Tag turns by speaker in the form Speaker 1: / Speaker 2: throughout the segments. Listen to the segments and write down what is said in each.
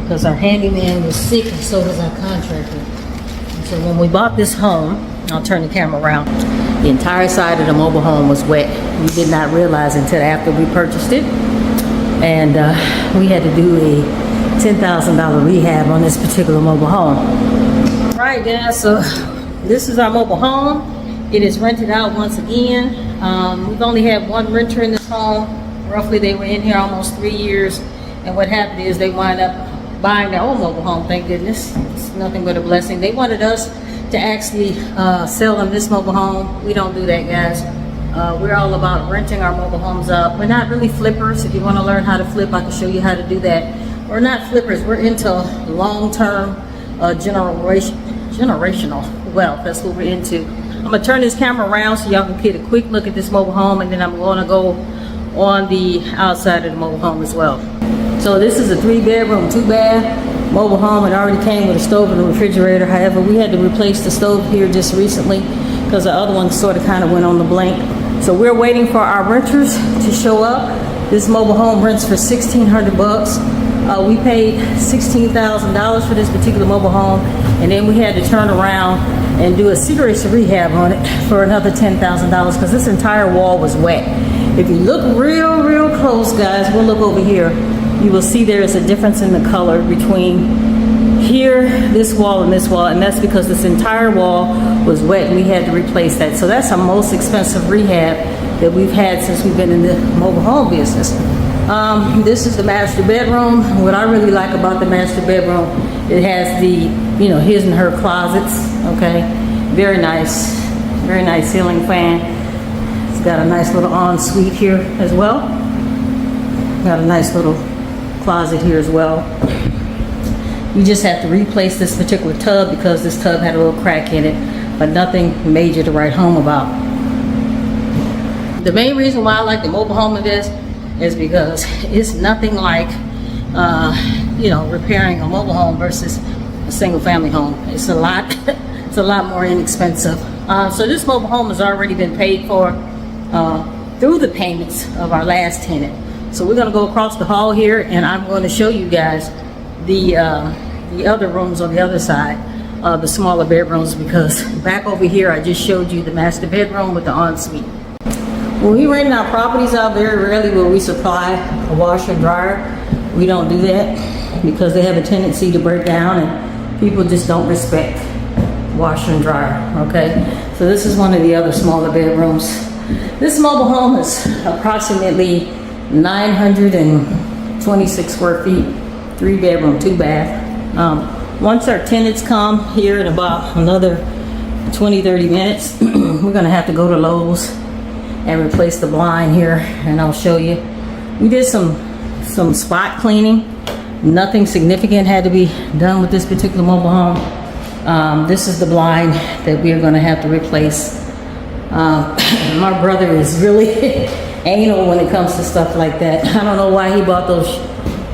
Speaker 1: because our handyman was sick and so was our contractor. And so when we bought this home, I'll turn the camera around, the entire side of the mobile home was wet. We did not realize until after we purchased it. And we had to do a $10,000 rehab on this particular mobile home. All right, guys, so this is our mobile home. It is rented out once again. We've only had one renter in this home. Roughly, they were in here almost 3 years. And what happened is they wind up buying their own mobile home, thank goodness. It's nothing but a blessing. They wanted us to actually sell them this mobile home. We don't do that, guys. We're all about renting our mobile homes up. We're not really flippers. If you want to learn how to flip, I can show you how to do that. We're not flippers. We're into long-term generational wealth. That's what we're into. I'm going to turn this camera around so y'all can get a quick look at this mobile home, and then I'm going to go on the outside of the mobile home as well. So this is a 3-bedroom, 2-bath mobile home. It already came with a stove and a refrigerator. However, we had to replace the stove here just recently because the other one sort of kind of went on the blink. So we're waiting for our renters to show up. This mobile home rents for $1,600. We paid $16,000 for this particular mobile home, and then we had to turn around and do a serious rehab on it for another $10,000 because this entire wall was wet. If you look real close, guys, we'll look over here. You will see there is a difference in the color between here, this wall, and that's because this entire wall was wet and we had to replace that. So that's our most expensive rehab that we've had since we've been in the mobile home business. This is the master bedroom. What I really like about the master bedroom, it has the, his and her closets, okay? Very nice ceiling fan. It's got a nice little ensuite here as well. Got a nice little closet here as well. We just have to replace this particular tub because this tub had a little crack in it, but nothing major to write home about. The main reason why I like the mobile home of this is because it's nothing like, repairing a mobile home versus a single family home. It's a lot more inexpensive. So this mobile home has already been paid for through the payments of our last tenant. So we're going to go across the hall here, and I'm going to show you guys the other rooms on the other side, the smaller bedrooms, because back over here I just showed you the master bedroom with the ensuite. When we rent our properties out, very rarely will we supply a washer and dryer. We don't do that because they have a tendency to break down and people just don't respect washer and dryer, okay? So this is one of the other smaller bedrooms. This mobile home is approximately 926 square feet, 3-bedroom, 2-bath. Once our tenants come here in about another 20-30 minutes, we're gonna have to go to Lowe's and replace the blind here, and I'll show you. We did some spot cleaning. Nothing significant had to be done with this particular mobile home. This is the blind that we're gonna have to replace. My brother is really anal when it comes to stuff like that. I don't know why he bought those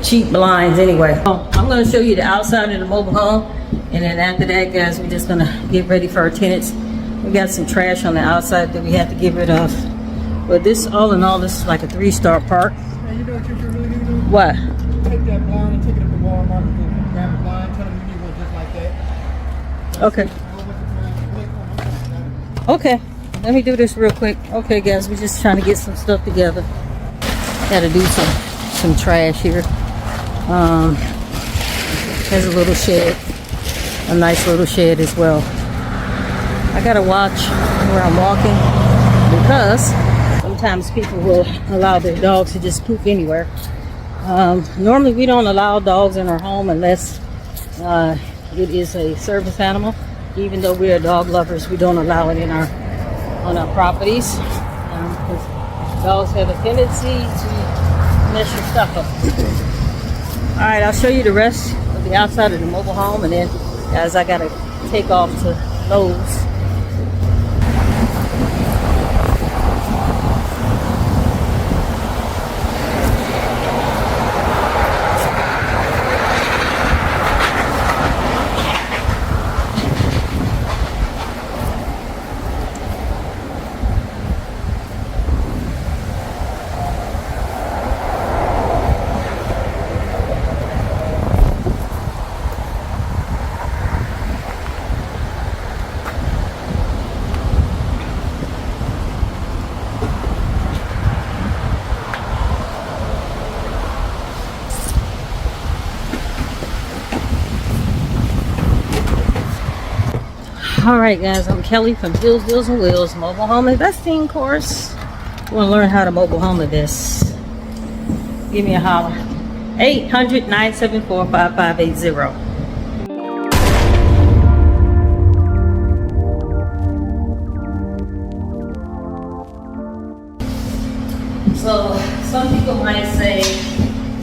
Speaker 1: cheap blinds anyway. I'm gonna show you the outside of the mobile home, and then after that, guys, we're just gonna get ready for our tenants. We got some trash on the outside that we have to get rid of. But this, all in all, this is like a 3-star park.
Speaker 2: Hey, you know what you should really do?
Speaker 1: What?
Speaker 2: Take that blind and take it up to Walmart and grab a blind, tell them you need one just like that.
Speaker 1: Okay. Okay, let me do this real quick. Okay, guys, we're just trying to get some stuff together. Got to do some trash here. There's a little shed, a nice little shed as well. I gotta watch where I'm walking because sometimes people will allow their dogs to just poop anywhere. Normally we don't allow dogs in our home unless it is a service animal. Even though we are dog lovers, we don't allow it on our properties because dogs have a tendency to mess your stuff up. All right, I'll show you the rest of the outside of the mobile home, and then guys, I gotta take off to Lowe's. All right, guys, I'm Kelly from Deals, Deals, and Wheels Mobile Home Investing course. You want to learn how to mobile home invest? Give me a holler. 800-974-5580. So some people might say,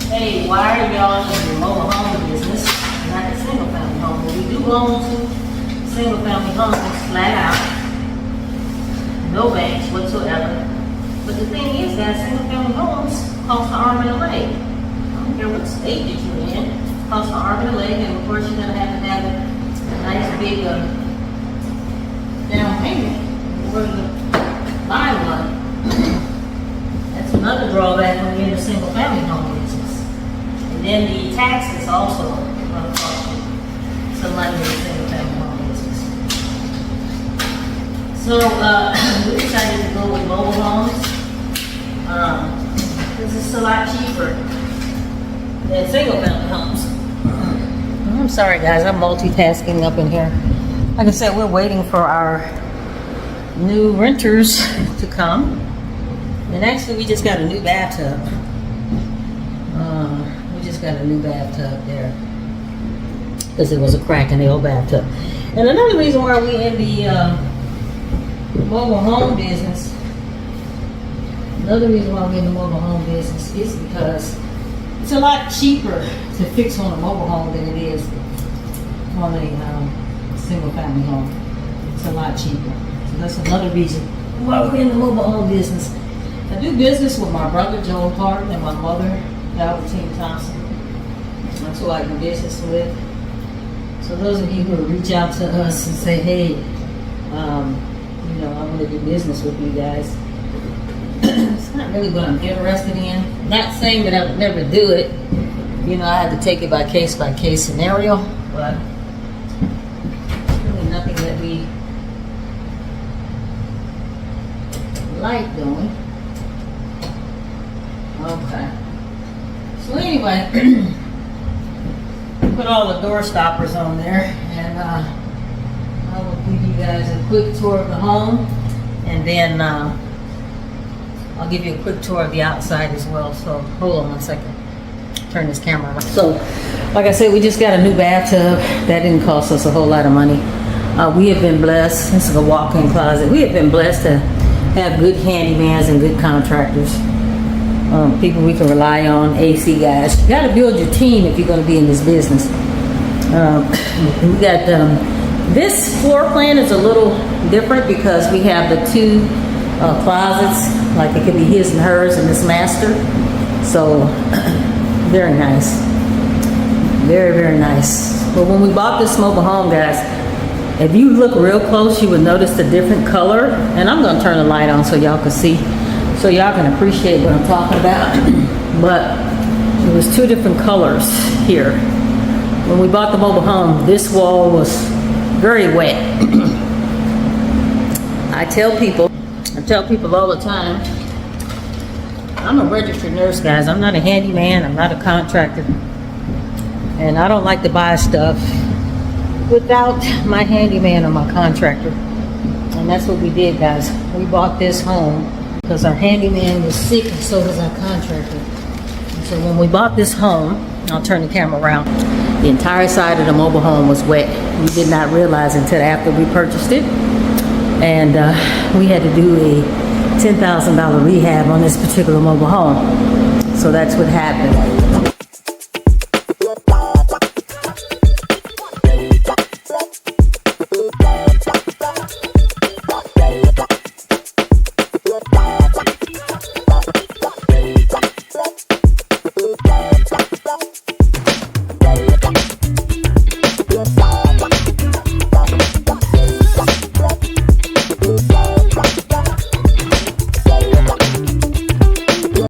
Speaker 1: hey, why are y'all in the mobile home business and not a single family home? Well, we do own two single family homes flat out, no banks whatsoever. But the thing is that single family homes cost an arm and a leg. I don't care what state that you're in, cost an arm and a leg, and of course you're gonna have a nice big down payment in order to buy one. That's another drawback when you're in a single family home business. And then the taxes also gonna cost you some money in a single family home business. So we decided to go with mobile homes. This is a lot cheaper than single family homes. I'm sorry guys, I'm multitasking up in here. Like I said, we're waiting for our new renters to come. And actually we just got a new bathtub. We just got a new bathtub there. Because there was a crack in the old bathtub. And another reason why we in the mobile home business, is because it's a lot cheaper to fix on a mobile home than it is on a single family home. It's a lot cheaper. So that's another reason why we're in the mobile home business. I do business with my brother Joel Harden and my mother Albertine Thompson. That's who I do business with. So those of you who reach out to us and say, hey, I want to do business with you guys. It's not really what I'm interested in. Not saying that I would never do it. I have to take it by case scenario, but it's really nothing that we like doing. Okay. So anyway, put all the door stoppers on there, and I will give you guys a quick tour of the home, and then I'll give you a quick tour of the outside as well. So hold on one second. Turn this camera on. So, like I said, we just got a new bathtub. That didn't cost us a whole lot of money. We have been blessed. This is a walk-in closet. We have been blessed to have good handyman's and good contractors. People we can rely on, AC guys. You got to build your team if you're going to be in this business. We got this floor plan is a little different because we have the two closets, like it could be his and hers and this master. So very nice, very, very nice. But when we bought this mobile home, guys, if you look real close, you would notice the different color. And I'm going to turn the light on so y'all can see, so y'all can appreciate what I'm talking about. But it was two different colors here. When we bought the mobile home, this wall was very wet. I tell people all the time, I'm a registered nurse, guys. I'm not a handyman. I'm not a contractor. And I don't like to buy stuff without my handyman or my contractor. And that's what we did, guys. We bought this home because our handyman was sick and so was our contractor. And so when we bought this home, I'll turn the camera around, the entire side of the mobile home was wet. We did not realize until after we purchased it. And we had to do a $10,000 rehab on this particular mobile home. So that's what happened.